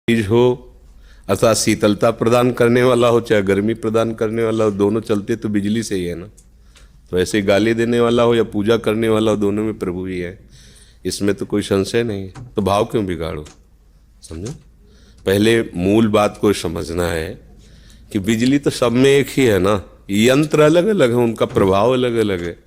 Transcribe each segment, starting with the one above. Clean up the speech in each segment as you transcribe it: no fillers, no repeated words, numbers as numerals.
बीज हो अर्थात शीतलता प्रदान करने वाला हो चाहे गर्मी प्रदान करने वाला हो, दोनों चलते तो बिजली से ही है ना। तो ऐसे ही गाली देने वाला हो या पूजा करने वाला हो, दोनों में प्रभु ही है, इसमें तो कोई संशय नहीं है। तो भाव क्यों बिगाड़ो, समझो। पहले मूल बात को समझना है कि बिजली तो सब में एक ही है ना, यंत्र अलग अलग है, उनका प्रभाव अलग अलग है।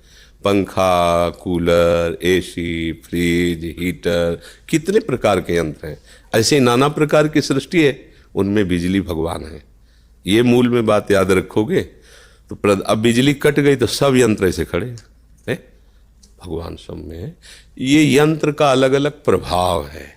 पंखा, कूलर, एसी, फ्रिज, हीटर, कितने प्रकार के यंत्र हैं। ऐसे नाना प्रकार की सृष्टि है, उनमें बिजली भगवान है। ये मूल में बात याद रखोगे तो अब बिजली कट गई तो सब यंत्र ऐसे खड़े हैं, भगवान सब में है। ये यंत्र का अलग अलग प्रभाव है।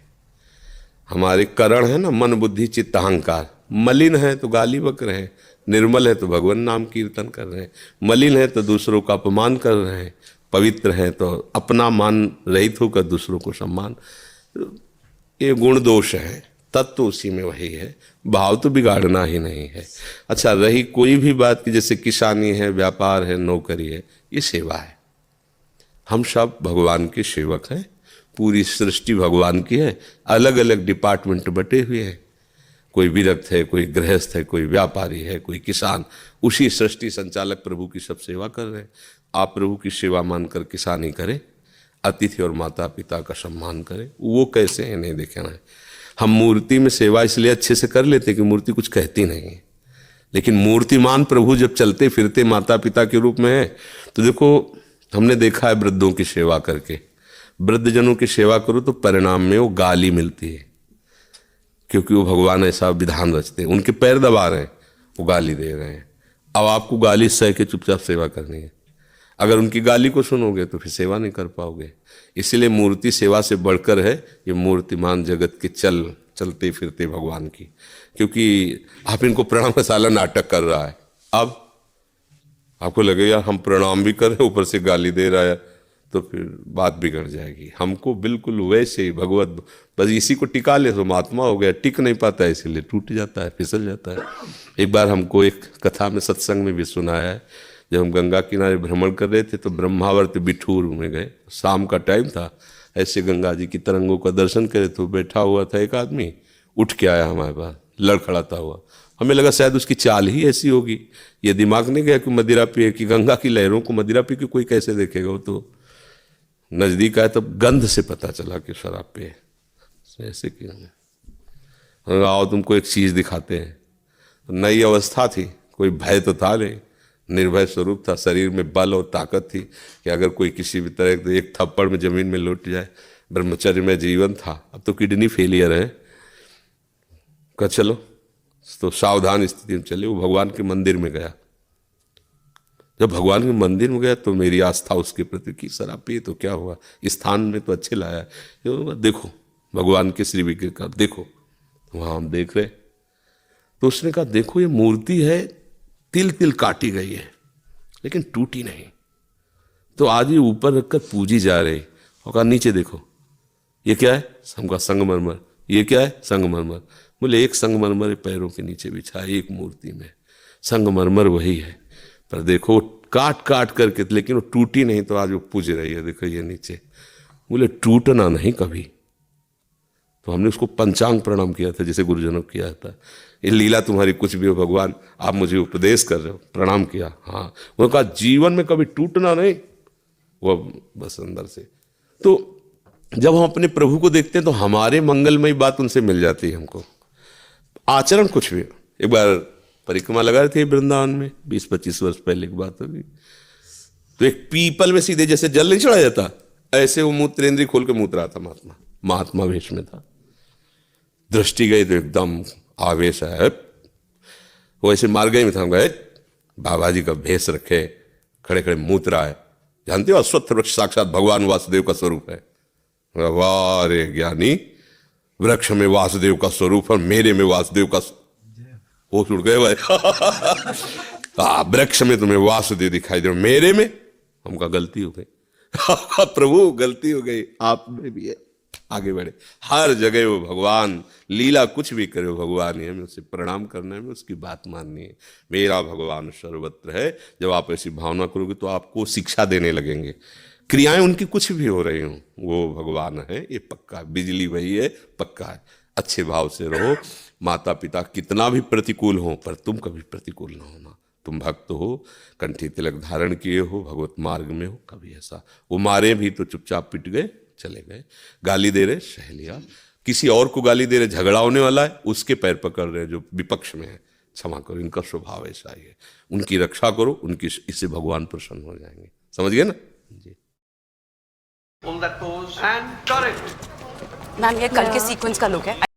हमारे करण है ना, मन बुद्धि चित्त अहंकार, मलिन है तो गाली बक रहे हैं, निर्मल है तो भगवान नाम कीर्तन कर रहे हैं, मलिन है तो दूसरों का अपमान कर रहे हैं, पवित्र है तो अपना मान रहित होकर दूसरों को सम्मान। ये गुण दोष है, तत्व उसी में वही है, भाव तो बिगाड़ना ही नहीं है। अच्छा, रही कोई भी बात की, जैसे किसानी है, व्यापार है, नौकरी है, ये सेवा है। हम सब भगवान के सेवक हैं, पूरी सृष्टि भगवान की है, अलग अलग डिपार्टमेंट बटे हुए हैं। कोई विरक्त है, कोई गृहस्थ है, कोई व्यापारी है, कोई किसान, उसी सृष्टि संचालक प्रभु की सब सेवा कर रहे हैं। आप प्रभु की सेवा मानकर किसानी करें, अतिथि और माता पिता का सम्मान करें। वो कैसे है नहीं देखना है। हम मूर्ति में सेवा इसलिए अच्छे से कर लेते कि मूर्ति कुछ कहती नहीं है, लेकिन मूर्तिमान प्रभु जब चलते फिरते माता पिता के रूप में है, तो देखो हमने देखा है वृद्धों की सेवा करके, वृद्धजनों की सेवा करो तो परिणाम में वो गाली मिलती है, क्योंकि वो भगवान ऐसा विधान रचते हैं। उनके पैर दबा रहे हैं, वो गाली दे रहे हैं। अब आपको गाली सह के चुपचाप सेवा करनी है। अगर उनकी गाली को सुनोगे तो फिर सेवा नहीं कर पाओगे। इसीलिए मूर्ति सेवा से बढ़कर है ये मूर्तिमान जगत के चलते फिरते भगवान की। क्योंकि आप इनको प्रणाम का साला नाटक कर रहा है, अब आपको लगेगा हम प्रणाम भी कर रहे ऊपर से गाली दे रहा है, तो फिर बात बिगड़ जाएगी। हमको बिल्कुल वैसे ही भगवत, बस इसी को टिका ले तो महात्मा हो गया। टिक नहीं पाता है, इसीलिए टूट जाता है, फिसल जाता है। एक बार हमको एक कथा में सत्संग में भी सुनाया है, जब हम गंगा किनारे भ्रमण कर रहे थे तो ब्रह्मावर्त बिठूर में गए, शाम का टाइम था। ऐसे गंगा जी की तरंगों का दर्शन करे तो बैठा हुआ था एक आदमी, उठ के आया हमारे पास लड़खड़ाता हुआ। हमें लगा शायद उसकी चाल ही ऐसी होगी, ये दिमाग नहीं गया कि मदिरा पिए, कि गंगा की लहरों को मदिरा पी के कोई कैसे देखेगा। वो तो नज़दीक आए तब गंध से पता चला कि शराब पे ऐसे क्यों। आओ तुमको एक चीज़ दिखाते हैं। नई अवस्था थी, कोई भय तो था नहीं, निर्भय स्वरूप था, शरीर में बल और ताकत थी कि अगर कोई किसी भी तरह एक थप्पड़ में जमीन में लौट जाए। ब्रह्मचर्य में जीवन था, अब तो किडनी फेलियर है। कहा चलो, तो सावधान स्थिति में चले। वो भगवान के मंदिर में गया। जब भगवान के मंदिर में गया तो मेरी आस्था उसके प्रति की, शराब पिए तो क्या हुआ, स्थान में तो अच्छे लाया है, देखो भगवान के श्री विग्रह का देखो। वहाँ हम देख रहे, तो उसने कहा देखो ये मूर्ति है, तिल तिल काटी गई है लेकिन टूटी नहीं। तो आज ये ऊपर रखकर पूजी जा रही, और कहा नीचे देखो ये क्या है, हमका संगमरमर। ये क्या है, संगमरमर। बोले एक संगमरमर पैरों के नीचे बिछा है, एक मूर्ति में संगमरमर वही है, पर देखो काट काट करके, लेकिन वो टूटी नहीं। तो आज वो पूज रही है, देखो ये नीचे। बोले टूटना नहीं कभी। तो हमने उसको पंचांग प्रणाम किया था, जैसे गुरुजनों को किया था। ये लीला तुम्हारी कुछ भी हो भगवान, आप मुझे उपदेश कर रहे हो, प्रणाम किया। हाँ, उन्होंने कहा जीवन में कभी टूटना नहीं, वो बस अंदर से। तो जब हम अपने प्रभु को देखते हैं तो हमारे मंगलमयी बात उनसे मिल जाती है हमको। आचरण कुछ भी। एक बार परिक्रमा लगा रहे थे वृंदावन में, 20-25 वर्ष पहले की बात होगी। तो एक पीपल में सीधे जैसे जल नहीं चढ़ा जाता, ऐसे वो मूत्रेंद्री खोल के मूत रहा था। महात्मा वेश में था। दृष्टि गई तो एकदम आवेश है, वो ऐसे मार गए में था। गए बाबा जी का भेष रखे, खड़े खड़े मूत रहा है। जानते हो अश्वत्थ वृक्ष साक्षात भगवान वासुदेव का स्वरूप है। वाह रे ज्ञानी, वृक्ष में वासुदेव का स्वरूप और मेरे में वासुदेव का, वो उड़ गए भाई। वृक्ष में तुम्हें वासुदेव दिखाई दे, मेरे में हमका गलती हो गई। प्रभु गलती हो गई, आप में भी है। आगे बढ़े, हर जगह वो भगवान, लीला कुछ भी करे वो भगवान ही है। हमें उससे प्रणाम करना है, उसकी बात माननी है। मेरा भगवान सर्वत्र है। जब आप ऐसी भावना करोगे तो आपको शिक्षा देने लगेंगे। क्रियाएं उनकी कुछ भी हो रही हों, वो भगवान है, ये पक्का। बिजली वही है, पक्का है। अच्छे भाव से रहो। माता पिता कितना भी प्रतिकूल हो, पर तुम कभी प्रतिकूल ना होना। तुम भक्त हो, कंठी तिलक धारण किए हो, भगवत मार्ग में हो, कभी ऐसा। वो मारे भी तो चुपचाप पिट गए, चले गए। गाली दे रहे, सह लिया। किसी और को गाली दे रहे, झगड़ा होने वाला है, उसके पैर पकड़ रहे जो विपक्ष में है, क्षमा करो, इनका स्वभाव ऐसा ही है। उनकी रक्षा करो, उनकी, इससे भगवान प्रसन्न हो जाएंगे। समझ गए ना जी। Hold that pose and correct. Ma'am ये कल के सीक्वेंस का लुक है।